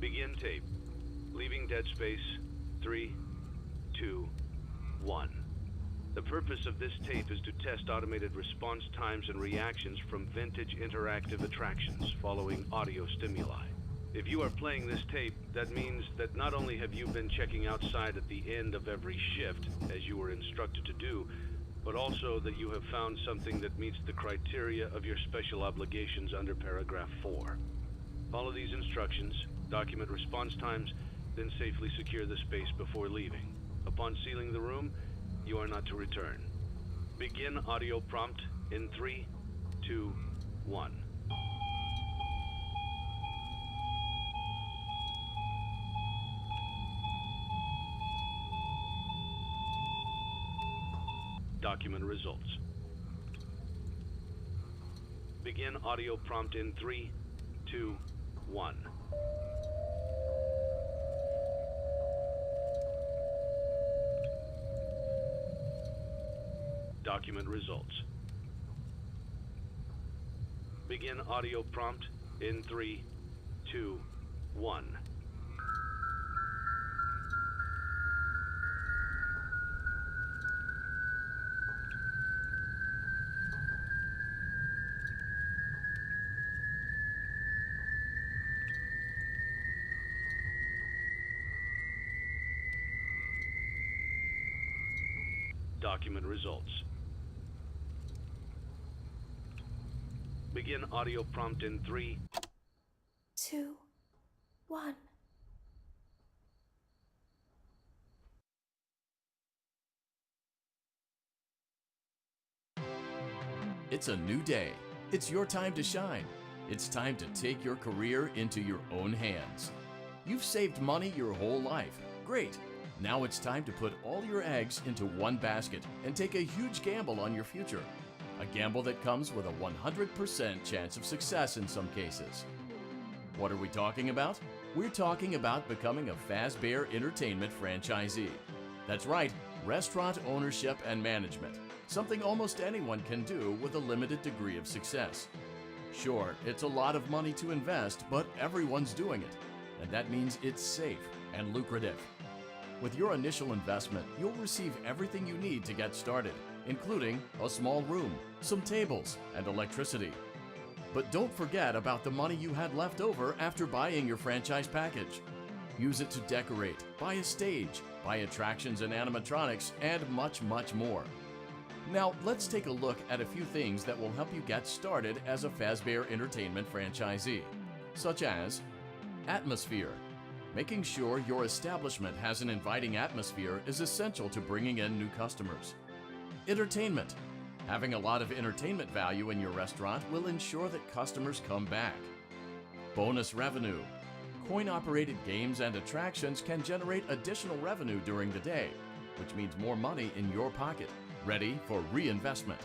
Begin tape. Leaving dead space. 3, 2, 1. The purpose of this tape is to test automated response times and reactions from vintage interactive attractions following audio stimuli. If you are playing this tape, that means that not only have you been checking outside at the end of every shift, as you were instructed to do, but also that you have found something that meets the criteria of your special obligations under paragraph 4. Follow these instructions, document response times, then safely secure the space before leaving. Upon sealing the room, you are not to return. Begin audio prompt in 3, 2, 1. Document results. Begin audio prompt in 3, 2, 1. Document results. Begin audio prompt in 3, 2, 1. Document results. Begin audio prompt in 3, 2, 1. It's a new day. It's your time to shine. It's time to take your career into your own hands. You've saved money your whole life. Great. Now it's time to put all your eggs into one basket and take a huge gamble on your future. A gamble that comes with a 100% chance of success in some cases. What are we talking about? We're talking about becoming a Fazbear Entertainment franchisee. That's right, restaurant ownership and management. Something almost anyone can do with a limited degree of success. Sure, it's a lot of money to invest, but everyone's doing it. And that means it's safe and lucrative. With your initial investment, you'll receive everything you need to get started, including a small room, some tables, and electricity. But don't forget about the money you had left over after buying your franchise package. Use it to decorate, buy a stage, buy attractions and animatronics, and much, much more. Now, let's take a look at a few things that will help you get started as a Fazbear Entertainment franchisee, such as atmosphere. Making sure your establishment has an inviting atmosphere is essential to bringing in new customers. Entertainment. Having a lot of entertainment value in your restaurant will ensure that customers come back. Bonus revenue. Coin-operated games and attractions can generate additional revenue during the day, which means more money in your pocket, ready for reinvestment.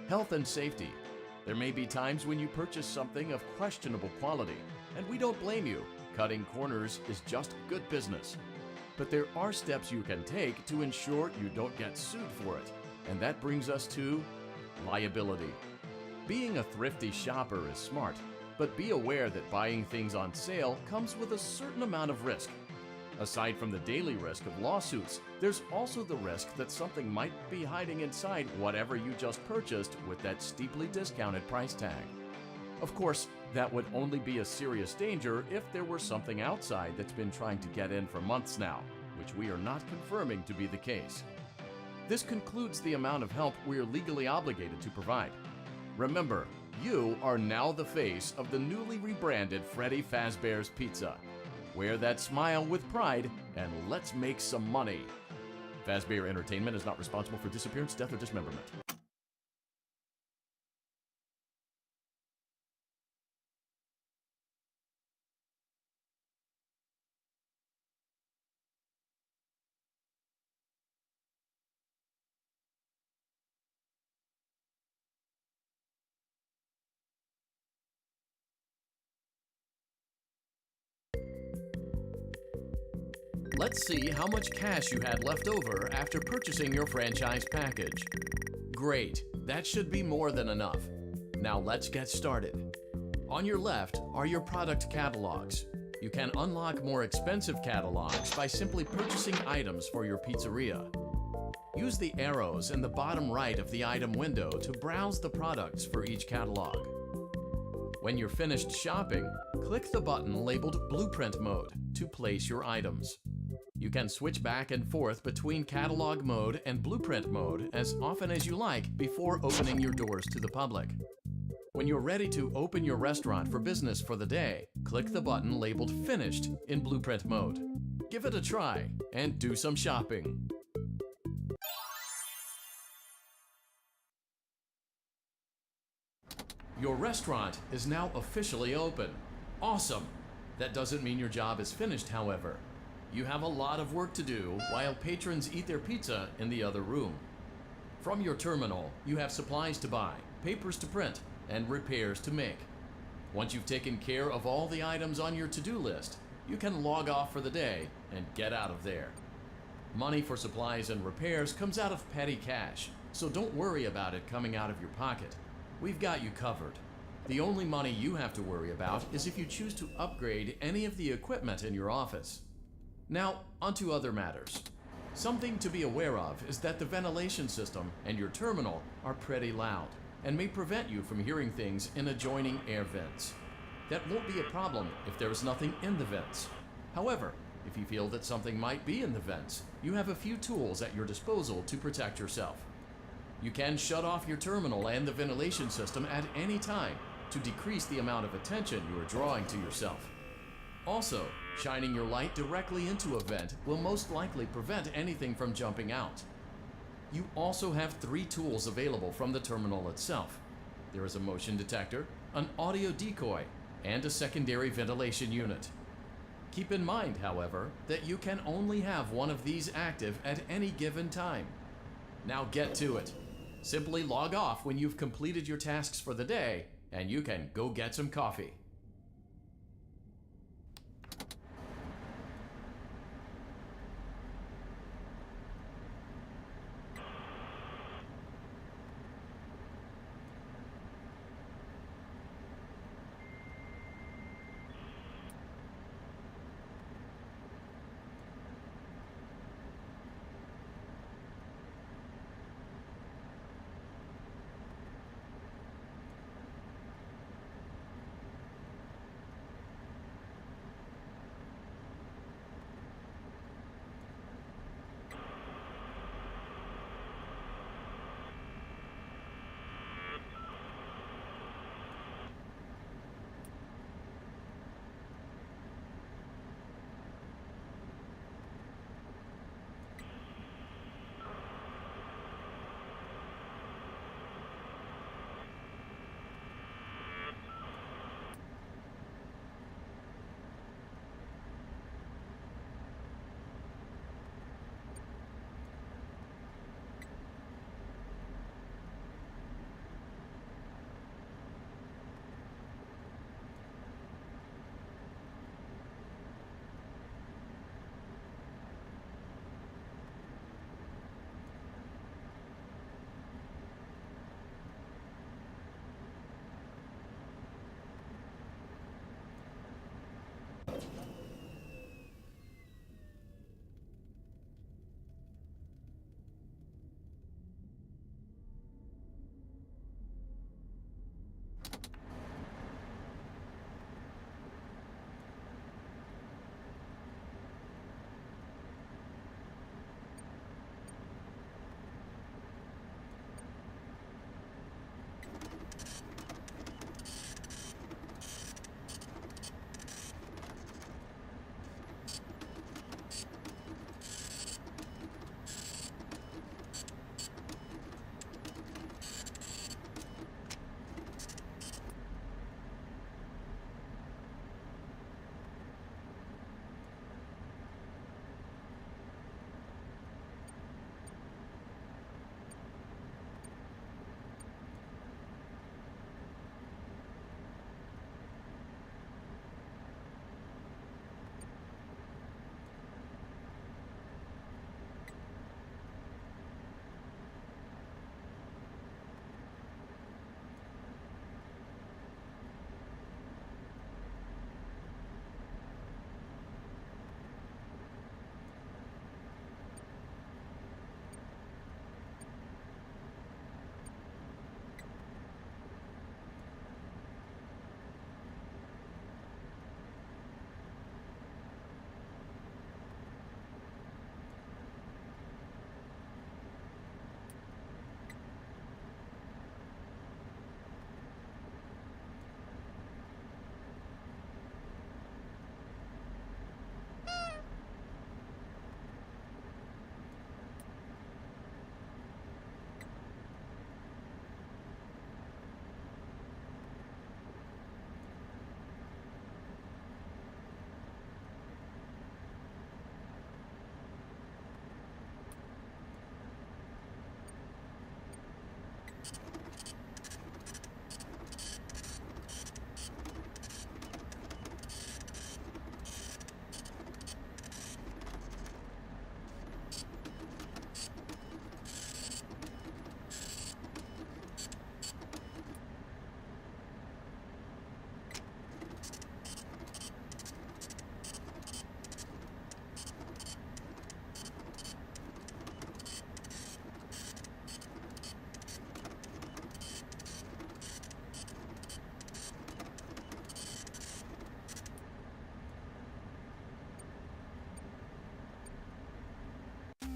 Health and safety. There may be times when you purchase something of questionable quality, and we don't blame you. Cutting corners is just good business. But there are steps you can take to ensure you don't get sued for it. And that brings us to liability. Being a thrifty shopper is smart, but be aware that buying things on sale comes with a certain amount of risk. Aside from the daily risk of lawsuits, there's also the risk that something might be hiding inside whatever you just purchased with that steeply discounted price tag. Of course, that would only be a serious danger if there were something outside that's been trying to get in for months now, which we are not confirming to be the case. This concludes the amount of help we are legally obligated to provide. Remember, you are now the face of the newly rebranded Freddy Fazbear's Pizza. Wear that smile with pride and let's make some money. Fazbear Entertainment is not responsible for disappearance, death, or dismemberment. Let's see how much cash you had left over after purchasing your franchise package. Great, that should be more than enough. Now let's get started. On your left are your product catalogs. You can unlock more expensive catalogs by simply purchasing items for your pizzeria. Use the arrows in the bottom right of the item window to browse the products for each catalog. When you're finished shopping, click the button labeled Blueprint Mode to place your items. You can switch back and forth between Catalog Mode and Blueprint Mode as often as you like before opening your doors to the public. When you're ready to open your restaurant for business for the day, click the button labeled Finished in Blueprint Mode. Give it a try and do some shopping. Your restaurant is now officially open. Awesome! That doesn't mean your job is finished, however. You have a lot of work to do while patrons eat their pizza in the other room. From your terminal, you have supplies to buy, papers to print, and repairs to make. Once you've taken care of all the items on your to-do list, you can log off for the day and get out of there. Money for supplies and repairs comes out of petty cash, so don't worry about it coming out of your pocket. We've got you covered. The only money you have to worry about is if you choose to upgrade any of the equipment in your office. Now, onto other matters. Something to be aware of is that the ventilation system and your terminal are pretty loud and may prevent you from hearing things in adjoining air vents. That won't be a problem if there is nothing in the vents. However, if you feel that something might be in the vents, you have a few tools at your disposal to protect yourself. You can shut off your terminal and the ventilation system at any time to decrease the amount of attention you are drawing to yourself. Also, shining your light directly into a vent will most likely prevent anything from jumping out. You also have 3 tools available from the terminal itself. There is a motion detector, an audio decoy, and a secondary ventilation unit. Keep in mind, however, that you can only have one of these active at any given time. Now get to it. Simply log off when you've completed your tasks for the day, and you can go get some coffee.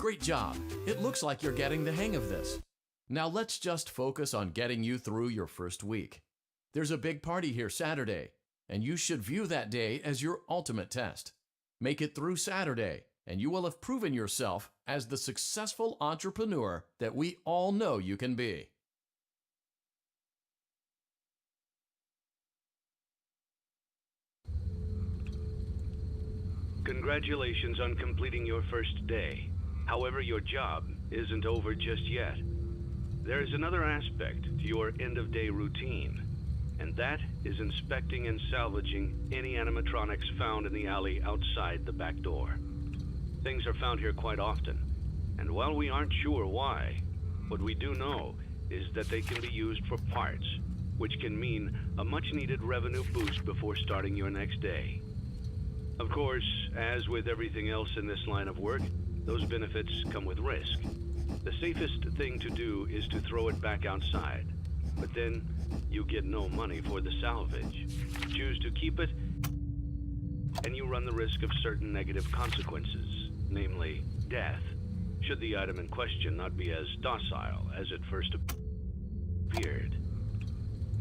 Great job! It looks like you're getting the hang of this. Now let's just focus on getting you through your first week. There's a big party here Saturday, and you should view that day as your ultimate test. Make it through Saturday, and you will have proven yourself as the successful entrepreneur that we all know you can be. Congratulations on completing your first day. However, your job isn't over just yet. There is another aspect to your end-of-day routine, and that is inspecting and salvaging any animatronics found in the alley outside the back door. Things are found here quite often, and while we aren't sure why, what we do know is that they can be used for parts, which can mean a much-needed revenue boost before starting your next day. Of course, as with everything else in this line of work, those benefits come with risk. The safest thing to do is to throw it back outside, but then you get no money for the salvage. Choose to keep it, and you run the risk of certain negative consequences, namely death, should the item in question not be as docile as it first appeared.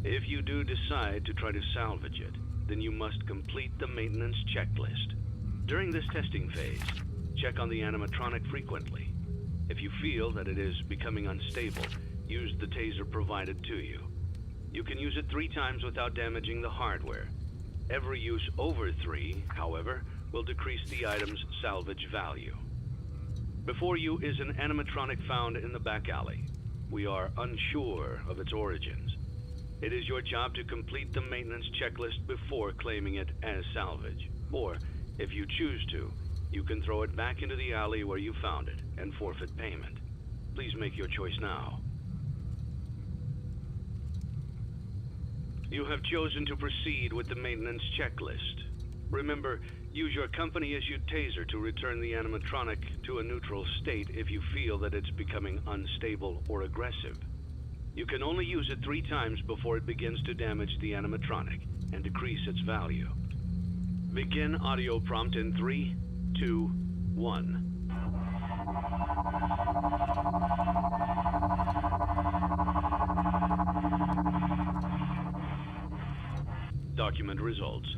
If you do decide to try to salvage it, then you must complete the maintenance checklist. During this testing phase, check on the animatronic frequently. If you feel that it is becoming unstable, use the taser provided to you. You can use it 3 times without damaging the hardware. Every use over 3, however, will decrease the item's salvage value. Before you is an animatronic found in the back alley. We are unsure of its origins. It is your job to complete the maintenance checklist before claiming it as salvage. Or, if you choose to, you can throw it back into the alley where you found it and forfeit payment. Please make your choice now. You have chosen to proceed with the maintenance checklist. Remember, use your company-issued taser to return the animatronic to a neutral state if you feel that it's becoming unstable or aggressive. You can only use it 3 times before it begins to damage the animatronic and decrease its value. Begin audio prompt in 3, 2, 1. Document results.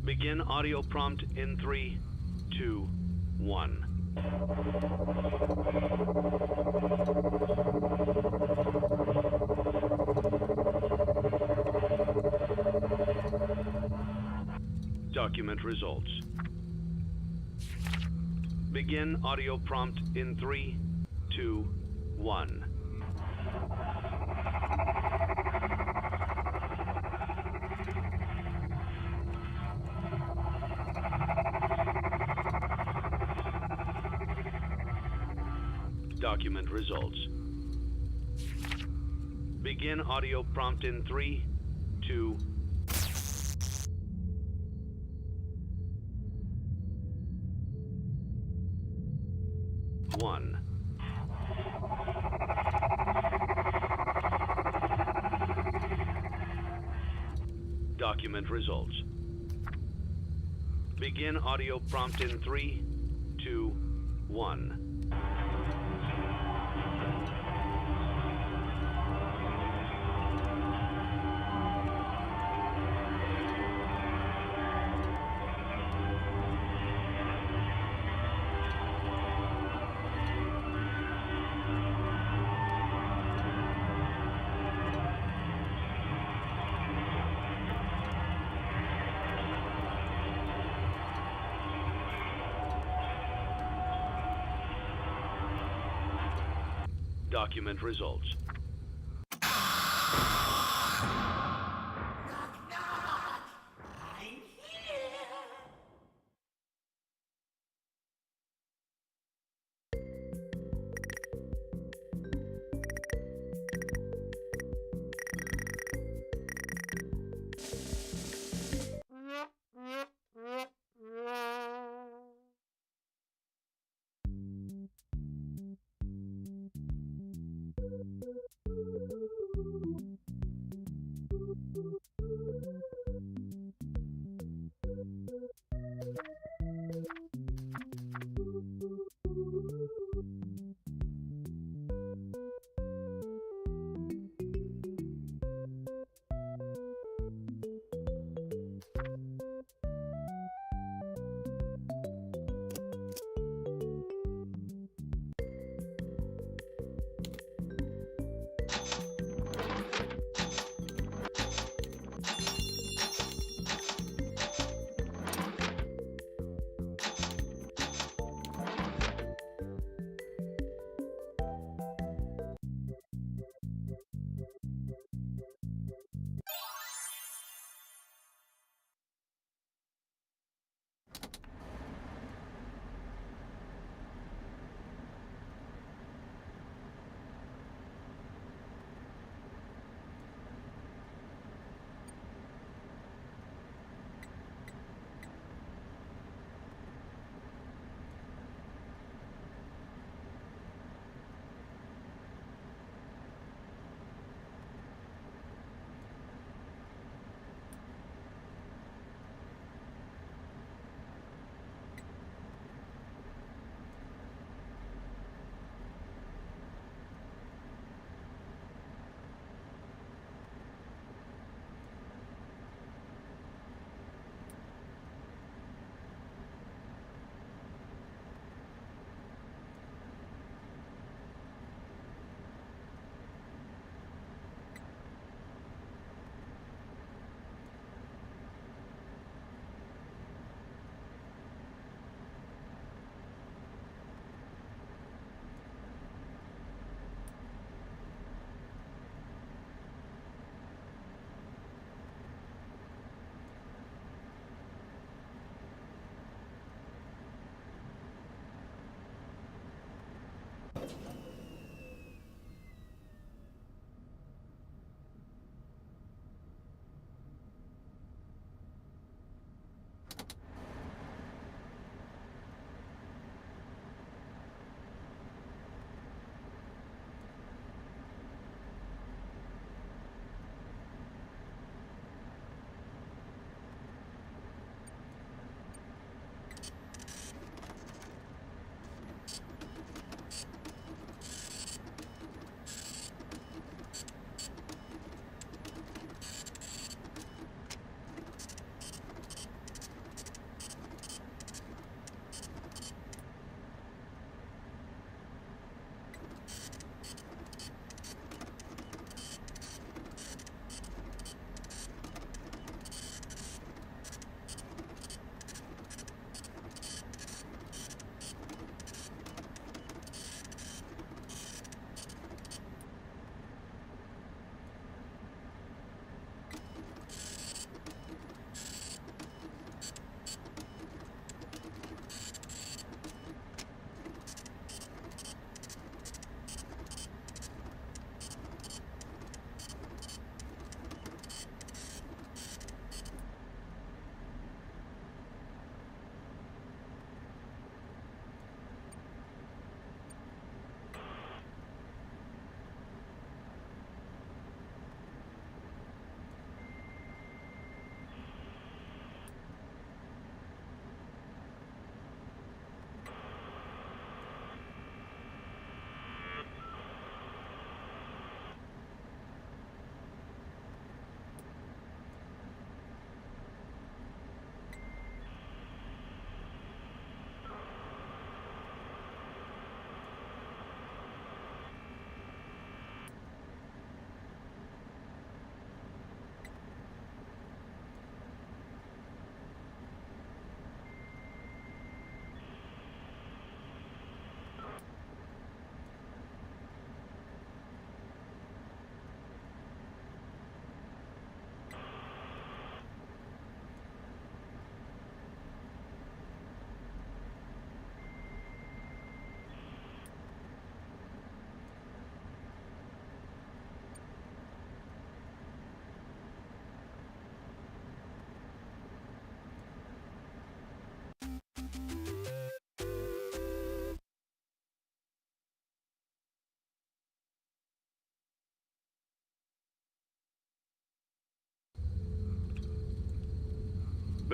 Begin audio prompt in 3, 2, 1. Document results. Begin audio prompt in 3, 2, 1. Document results. Begin audio prompt in 3, 2, 1. Document results. Begin audio prompt in 3, 2, 1. Document results.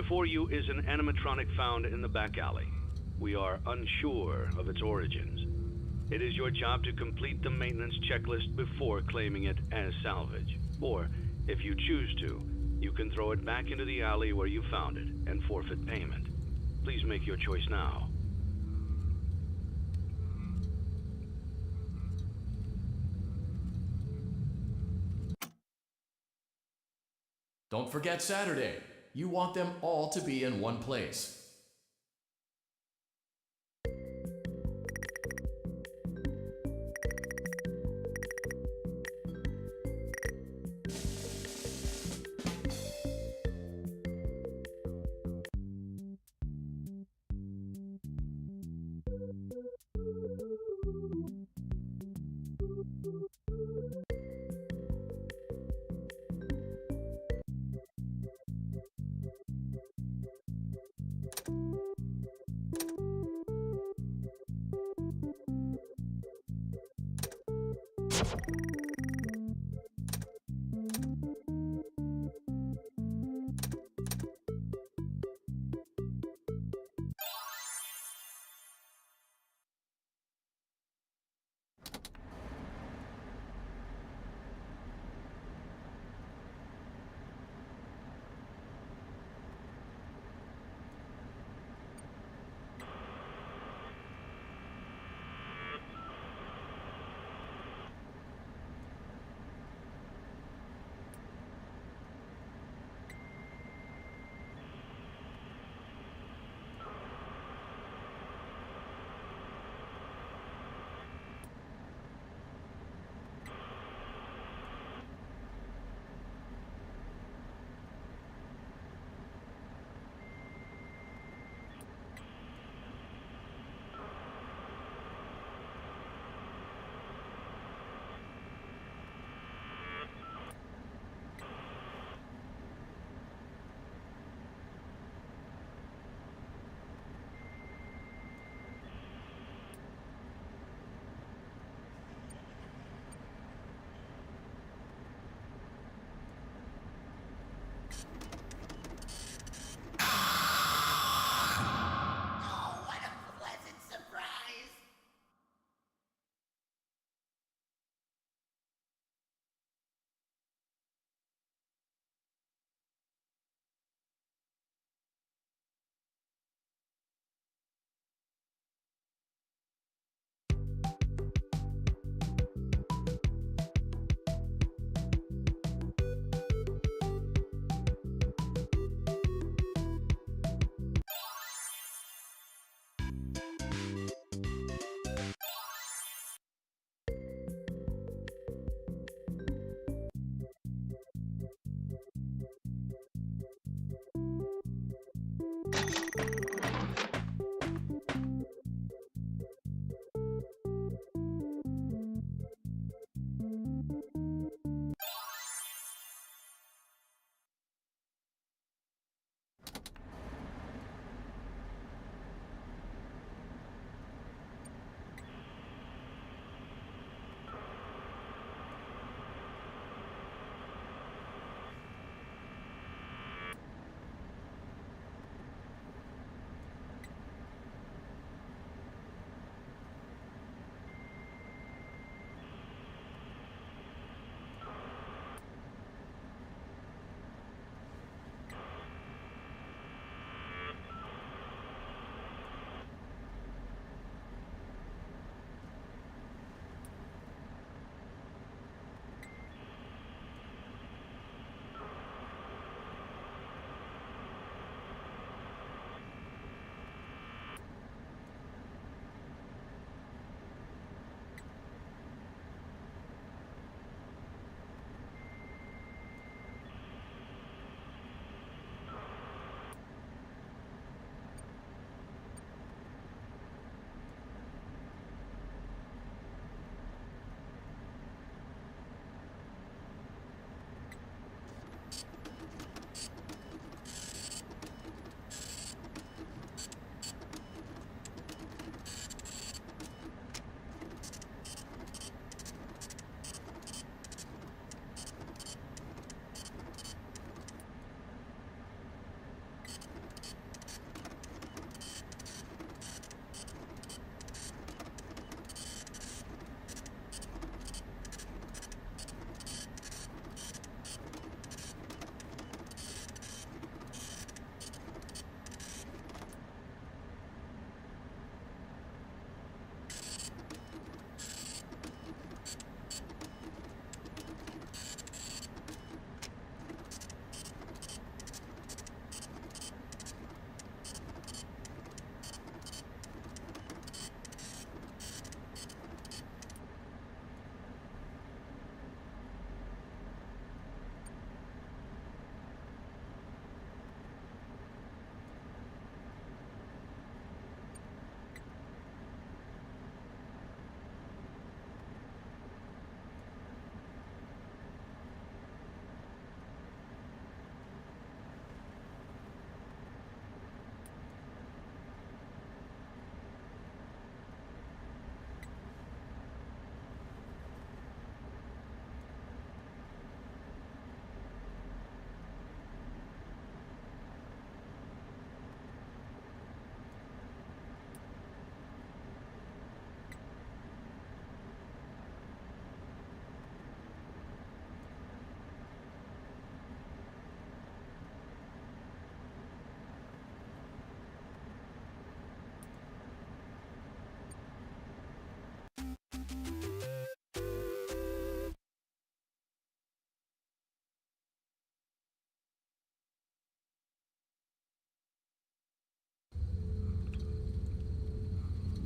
Before you is an animatronic found in the back alley. We are unsure of its origins. It is your job to complete the maintenance checklist before claiming it as salvage. Or, if you choose to, you can throw it back into the alley where you found it and forfeit payment. Please make your choice now. Don't forget Saturday. You want them all to be in one place.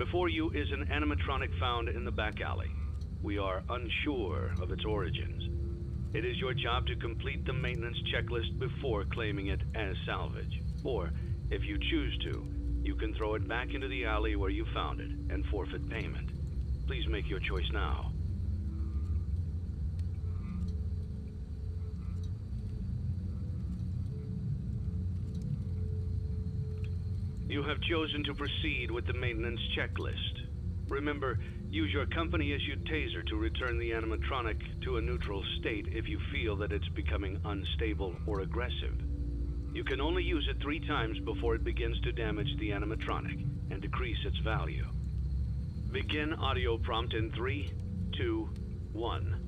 Before you is an animatronic found in the back alley. We are unsure of its origins. It is your job to complete the maintenance checklist before claiming it as salvage. Or, if you choose to, you can throw it back into the alley where you found it and forfeit payment. Please make your choice now. You have chosen to proceed with the maintenance checklist. Remember, use your company-issued taser to return the animatronic to a neutral state if you feel that it's becoming unstable or aggressive. You can only use it 3 times before it begins to damage the animatronic and decrease its value. Begin audio prompt in 3, 2, 1.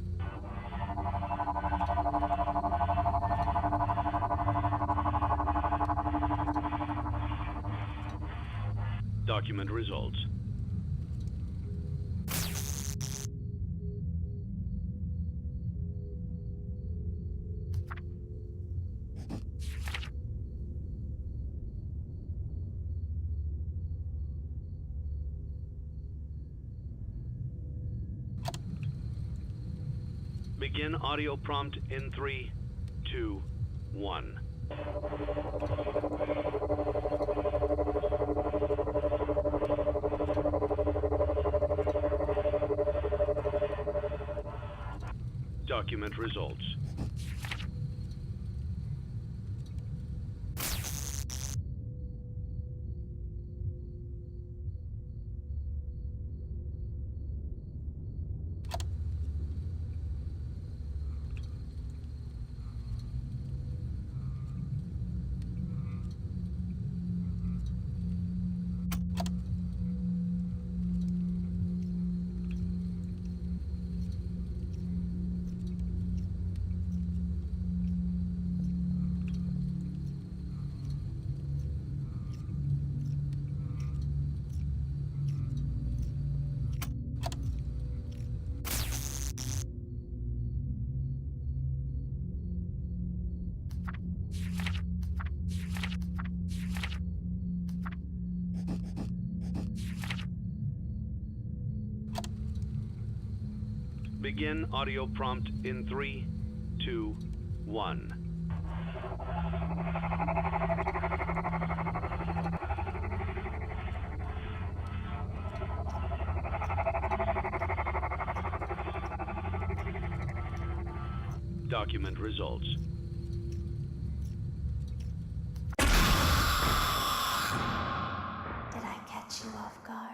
Document results. Begin audio prompt in 3, 2, 1. Document results. Begin audio prompt in 3, 2, 1. Document results. Did I catch you off guard?